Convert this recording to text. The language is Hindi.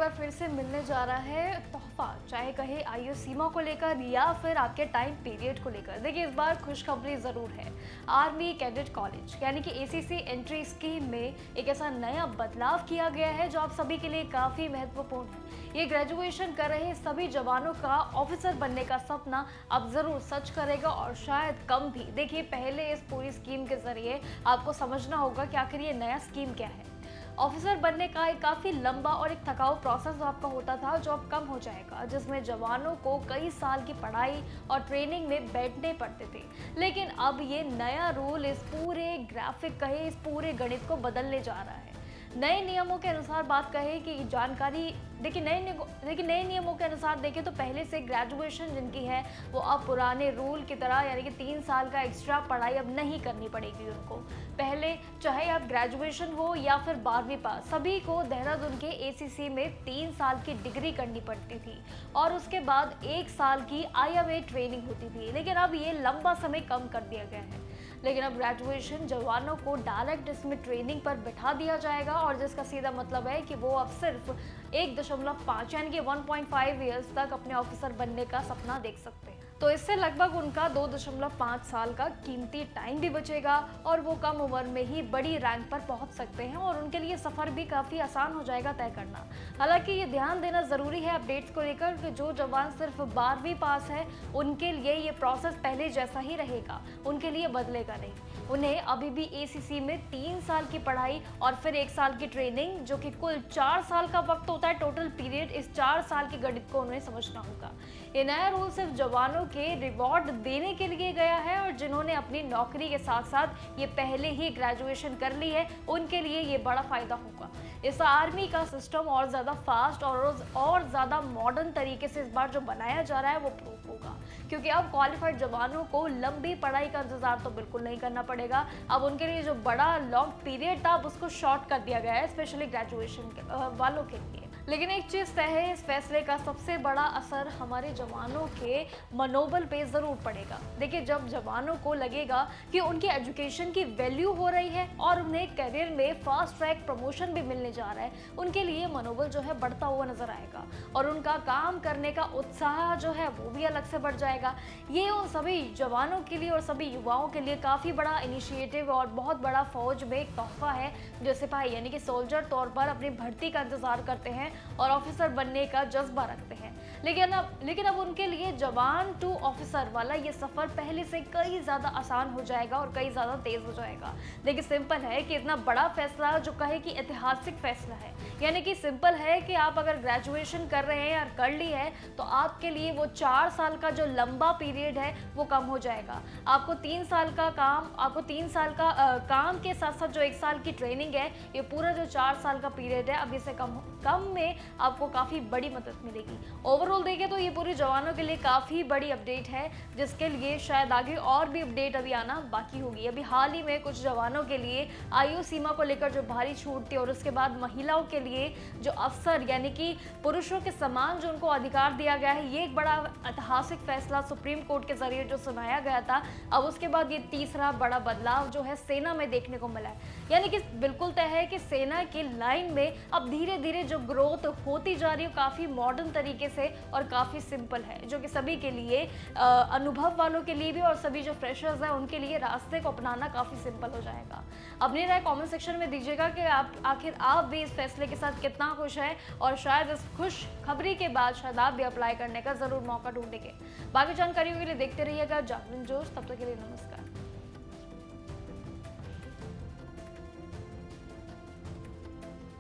बार फिर से मिलने जा रहा है तोहफा, चाहे कहे आयु सीमा को लेकर या फिर आपके टाइम पीरियड को लेकर। देखिए, इस बार खुशखबरी ज़रूर है। आर्मी कैडेट कॉलेज यानी कि एसीसी एंट्री स्कीम में एक ऐसा नया बदलाव किया गया है जो आप सभी के लिए काफ़ी महत्वपूर्ण है। ये ग्रेजुएशन कर रहे सभी जवानों का ऑफिसर बनने का सपना अब ज़रूर सच करेगा और शायद कम भी। देखिए, पहले इस पूरी स्कीम के ज़रिए आपको समझना होगा कि आखिर ये नया स्कीम क्या है। ऑफिसर बनने का एक काफ़ी लंबा और एक थकाऊ प्रोसेस आपका होता था, जो अब कम हो जाएगा, जिसमें जवानों को कई साल की पढ़ाई और ट्रेनिंग में बैठने पड़ते थे। लेकिन अब ये नया रूल इस पूरे ग्राफिक कहे इस पूरे गणित को बदलने जा रहा है। नए नियमों के अनुसार बात कहें कि जानकारी देखिए नए नियमों के अनुसार देखें तो पहले से ग्रेजुएशन जिनकी है वो अब पुराने रूल की तरह यानी कि 3 साल का एक्स्ट्रा पढ़ाई अब नहीं करनी पड़ेगी उनको। पहले चाहे आप ग्रेजुएशन हो या फिर 12वीं पास, सभी को देहरादून के एसीसी में 3 साल की डिग्री करनी पड़ती थी और उसके बाद 1 साल की IMA ट्रेनिंग होती थी। लेकिन अब ये लंबा समय कम कर दिया गया है। लेकिन अब ग्रेजुएशन जवानों को डायरेक्ट इसमें ट्रेनिंग पर बिठा दिया जाएगा और जिसका सीधा मतलब है कि वो अब सिर्फ 1.5 यानी कि 1.5 ईयर्स तक अपने ऑफिसर बनने का सपना देख सकते हैं। तो इससे लगभग उनका 2.5 साल का कीमती टाइम भी बचेगा और वो कम उम्र में ही बड़ी रैंक पर पहुंच सकते हैं और उनके लिए सफ़र भी काफ़ी आसान हो जाएगा तय करना। हालांकि ये ध्यान देना ज़रूरी है अपडेट्स को लेकर कि जो जवान सिर्फ 12वीं पास है उनके लिए ये प्रोसेस पहले जैसा ही रहेगा, उनके लिए बदलेगा नहीं। उन्हें अभी भी एसीसी में 3 साल की पढ़ाई और फिर 1 साल की ट्रेनिंग, जो कि कुल 4 साल का वक्त होता है टोटल पीरियड, इस 4 साल के गणित को उन्हें समझना होगा। ये नया रूल सिर्फ जवानों के रिवॉर्ड देने के लिए गया है और जिन्होंने अपनी नौकरी के साथ साथ ये पहले ही ग्रेजुएशन कर ली है उनके लिए ये बड़ा फायदा होगा। इस आर्मी का सिस्टम और ज़्यादा फास्ट और ज़्यादा मॉडर्न तरीके से इस बार जो बनाया जा रहा है वो प्रूफ होगा, क्योंकि अब क्वालिफाइड जवानों को लंबी पढ़ाई का इंतजार तो बिल्कुल नहीं करना पड़ेगा। अब उनके लिए जो बड़ा लॉन्ग पीरियड था अब उसको शॉर्ट कर दिया गया है, स्पेशली ग्रेजुएशन वालों के लिए। लेकिन एक चीज़ तय है, इस फैसले का सबसे बड़ा असर हमारे जवानों के मनोबल पे ज़रूर पड़ेगा। देखिए, जब जवानों को लगेगा कि उनकी एजुकेशन की वैल्यू हो रही है और उन्हें करियर में फास्ट ट्रैक प्रमोशन भी मिलने जा रहा है, उनके लिए मनोबल जो है बढ़ता हुआ नजर आएगा और उनका काम करने का उत्साह जो है वो भी अलग से बढ़ जाएगा। ये उन सभी जवानों के लिए और सभी युवाओं के लिए काफ़ी बड़ा इनिशिएटिव और बहुत बड़ा फौज में एक तोहफा है, जो सिपाही यानी कि सोल्जर तौर पर अपनी भर्ती का इंतजार करते हैं और ऑफिसर बनने का जज्बा रखते हैं। लेकिन अब उनके लिए जवान टू ऑफिसर वाला ये सफ़र पहले से कई ज़्यादा आसान हो जाएगा और कई ज़्यादा तेज़ हो जाएगा। देखिए, सिंपल है कि इतना बड़ा फैसला जो कहे कि ऐतिहासिक फैसला है, यानी कि सिंपल है कि आप अगर ग्रेजुएशन कर रहे हैं या कर ली है तो आपके लिए वो 4 साल का जो लंबा पीरियड है वो कम हो जाएगा। आपको 3 साल का काम के साथ साथ जो 1 साल की ट्रेनिंग है, ये पूरा जो 4 साल का पीरियड है अब इसे कम में आपको काफ़ी बड़ी मदद मिलेगी। ओवरऑल देखें तो ये पूरी जवानों के लिए काफ़ी बड़ी अपडेट है, जिसके लिए शायद आगे और भी अपडेट अभी आना बाकी होगी। अभी हाल ही में कुछ जवानों के लिए आयु सीमा को लेकर जो भारी छूट थी और उसके बाद महिलाओं के लिए जो अवसर यानी कि पुरुषों के समान जो उनको अधिकार दिया गया है, ये एक बड़ा ऐतिहासिक फैसला सुप्रीम कोर्ट के जरिए जो सुनाया गया था। अब उसके बाद ये तीसरा बड़ा बदलाव जो है सेना में देखने को मिला है, यानी कि बिल्कुल तय है कि सेना की लाइन में अब धीरे धीरे जो ग्रोथ होती जा रही है काफ़ी मॉडर्न तरीके से और काफ़ी सिंपल है, जो कि सभी के लिए अनुभव वालों के लिए भी और सभी जो फ्रेशर्स हैं उनके लिए रास्ते को अपनाना काफ़ी सिंपल हो जाएगा। अपनी राय कमेंट सेक्शन में दीजिएगा कि आप भी इस फैसले के साथ कितना खुश हैं और शायद इस खुश खबरी के बाद शायद आप भी अप्लाई करने का ज़रूर मौका ढूंढेंगे। बाकी जानकारियों के लिए देखते रहिएगा जागरण जोश। तब तक के लिए नमस्कार।